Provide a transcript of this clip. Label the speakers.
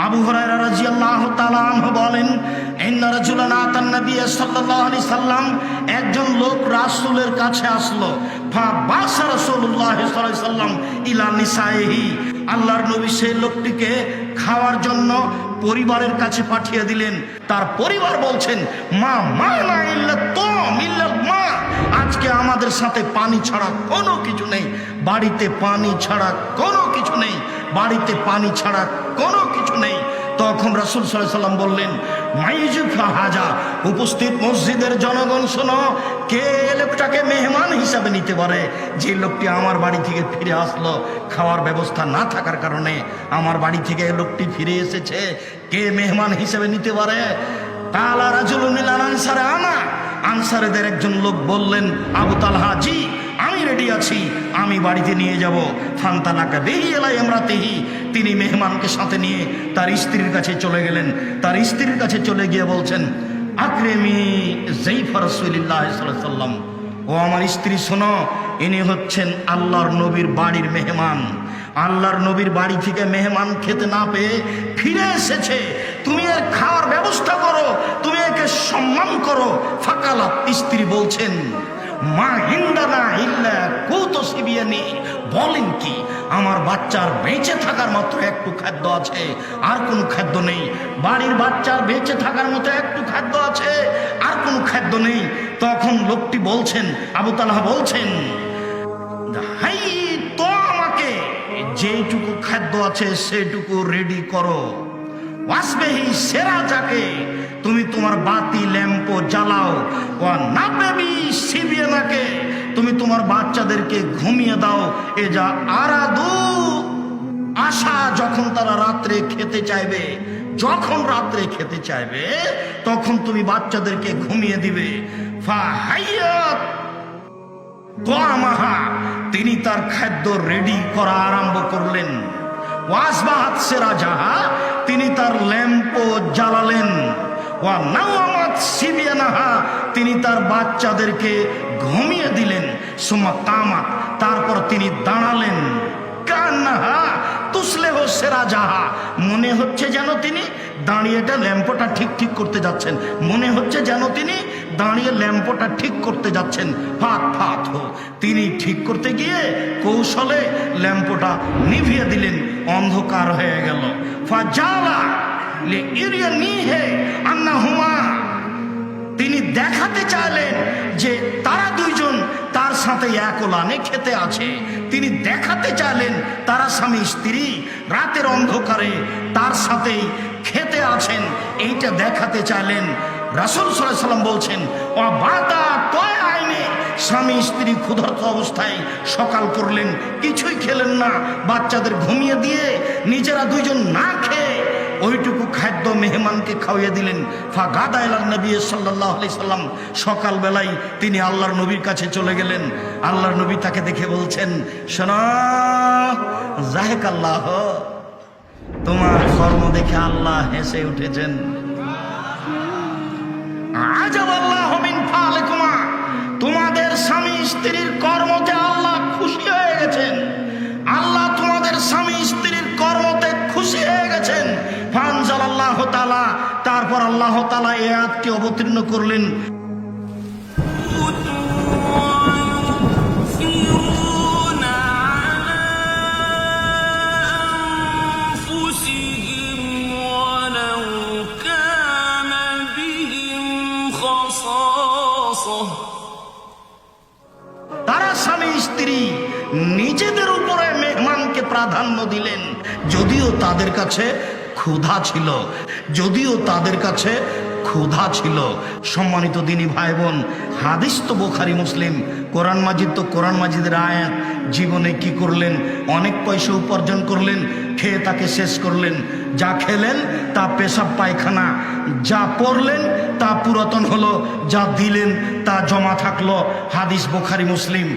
Speaker 1: আবু হুরায়রা রাদিয়াল্লাহু তাআলা আনহু বলেন, ইন্না রাজুলান আতান নবী সাল্লাল্লাহু আলাইহি সাল্লাম, একজন লোক রাসূলের কাছে আসলো। ফাবাসা রাসূলুল্লাহ সাল্লাল্লাহু আলাইহি সাল্লাম ইলা নিসাইহি, আল্লাহর নবী সেই লোকটিকে খাওয়ার জন্য পরিবারের কাছে পাঠিয়ে দিলেন। তার পরিবার বলছেন, মা মানা ইল্লা তুম ইল্লা মা, আজকে আমাদের সাথে পানি ছাড়া কোনো কিছু নেই, বাড়িতে পানি ছাড়া কোনো কিছু নেই, বাড়িতে পানি ছাড়া কোনো কিছু নেই। তখন রাসূল সাল্লাল্লাহু আলাইহি সাল্লাম বললেন, মাইজুফা হাজা, উপস্থিত মসজিদের জনগণ শোনো, কে লোকটাকে মেহমান হিসাবে নিতে পারে? যে লোকটি আমার বাড়ি থেকে ফিরে আসলো, খাওয়ার ব্যবস্থা না থাকার কারণে আমার বাড়ি থেকে লোকটি ফিরে এসেছে, কে মেহমান হিসেবে নিতে পারে? কালা রাজুলুন মিনাল আনসারে আনা, আনসারীদের একজন লোক বললেন, আবু তালহা, জি আমি রেডি আছি, আমি বাড়িতে নিয়ে যাব। ফান্তালাকা বিহি ইলা ইমরাতিহি, তিনি মেহমানকে সাথে নিয়ে তার স্ত্রীর কাছে চলে গেলেন। তার স্ত্রীর কাছে চলে গিয়ে বলছেন, আকরিমি যাইফা রাসূলিল্লাহ সাল্লাল্লাহু আলাইহি সাল্লাম, ও আমার স্ত্রী শোনো, ইনি হচ্ছেন আল্লাহর নবীর বাড়ির মেহমান। আল্লাহর নবীর বাড়ি থেকে মেহমান খেতে না পেয়ে ফিরে এসেছে, তুমি এর খাওয়ার ব্যবস্থা করো, তুমি একে সম্মান করো। ফাকালাত, স্ত্রী বলছেন, মা ইন্দানা ইল্লা কুতু সিবিয়ানি, বলেন কি, আমার বাচ্চার বেঁচে থাকার মাত্র একটু খাদ্য আছে, আর কোনো খাদ্য নেই। বাড়ির বাচ্চার বেঁচে থাকার মতো একটু খাদ্য আছে, আর কোনো খাদ্য নেই। তখন লোকটি বলছেন, আবু তালহা বলছেন, হাই তো আমাকে যেটুকু খাদ্য আছে সেটুকু রেডি করো। ওয়াসবেহি সেরা যাকে, তুমি তোমার বাতি ল্যাম্প জ্বালাও। ও নাবেবি সিবিয়ানাকে, তুমি তোমার বাচ্চাদেরকে ঘুমিয়ে দাও। এ যা আরাদু, আশা, যখন তারা রাত্রে খেতে চাইবে, যখন রাত্রে খেতে চাইবে তখন তুমি বাচ্চাদেরকে ঘুমিয়ে দিবে। ফাহাইয়াত তোয়ামাহা, তিনি তার খাদ্য রেডি করা আরম্ভ করলেন। ওয়াসবাহাত সেরা যাহা, তিনি তার ল্যাম্প জ্বালালেন। ওয়া নাওয়ামাত সিবিয়ানাহা, তিনি তার বাচ্চাদেরকে ঘুমিয়ে দিলেন। সুমা তামাত, তারপর তিনি দাঁড়ালেন। কান্নাহা তুসলেহ সেরা যাহা, মনে হচ্ছে যেন তিনি দাঁড়িয়েটা ল্যাম্পটা ঠিক করতে যাচ্ছেন, মনে হচ্ছে যেন তিনি দাঁড়িয়ে ল্যাম্পটা ঠিক করতে যাচ্ছেন। ফাত ফাত হো, তিনি ঠিক করতে গিয়ে কৌশলে ল্যাম্পটা নিভিয়ে দিলেন, অন্ধকার হয়ে গেল। ফাজালা লিইরিয়ানিহে আন্নাহুমা, তিনি দেখাতে চাইলেন যে তারা দুইজন তার সাথে এক ওলানে খেতে আছে। তিনি দেখাতে চাইলেন তারা স্বামী স্ত্রী রাতের অন্ধকারে তার সাথেই খেতে আছেন, এইটা দেখাতে চাইলেন। রাসূল সাল্লাল্লাহু আলাইহি সাল্লাম বলছেন, ও বাতা তয় আইনে, স্বামী স্ত্রী ক্ষুধার্ত অবস্থায় সকাল করলেন, কিছুই খেলেন না, বাচ্চাদের ঘুমিয়ে দিয়ে নিজেরা দুইজন না খেয়ে ওইটুকু খাদ্য মেহমানকে খাওয়িয়ে দিলেন। ফাগাদা ইলা নবী সাল্লাল্লাহু আলাইহি সাল্লাম, সকালবেলায় তিনি আল্লাহর নবীর কাছে চলে গেলেন। আল্লাহর নবী তাকে দেখে বলছেন, শোনো জাহেকাল্লাহ, তোমার কর্ম দেখে আল্লাহ হেসে উঠেছেন। আজাবাল্লাহু মিন ফালিকুমা, তোমাদের স্বামী স্ত্রীর কর্মতে আল্লাহ খুশি হয়ে গেছেন, আল্লাহ তোমাদের স্বামী স্ত্রীর কর্মতে খুশি হয়ে গেছেন। ফানজালাল্লাহু তাআলা, তারপর আল্লাহ তাআলা এই আয়াতটি অবতীর্ণ করলেন, তারা স্বামী স্ত্রী নিজেদের উপরে মেহমানকে প্রাধান্য দিলেন, যদিও তাদের কাছে ক্ষুধা ছিল, যদিও তাদের কাছে ক্ষুধা ছিল। সম্মানিত দিনী ভাই বোন, হাদিস তো বুখারী মুসলিম, কোরআন মাজিদ তো কোরআন মাজিদের আয়াত। জীবনে কি করলেন? অনেক পয়সা উপার্জন করলেন, খেয়ে তাকে শেষ করলেন। যা খেলেন তা পেশাব পায়খানা, যা পড়লেন তা পুরাতন হলো, যা দিলেন তা জমা থাকলো। হাদিস বুখারী মুসলিম।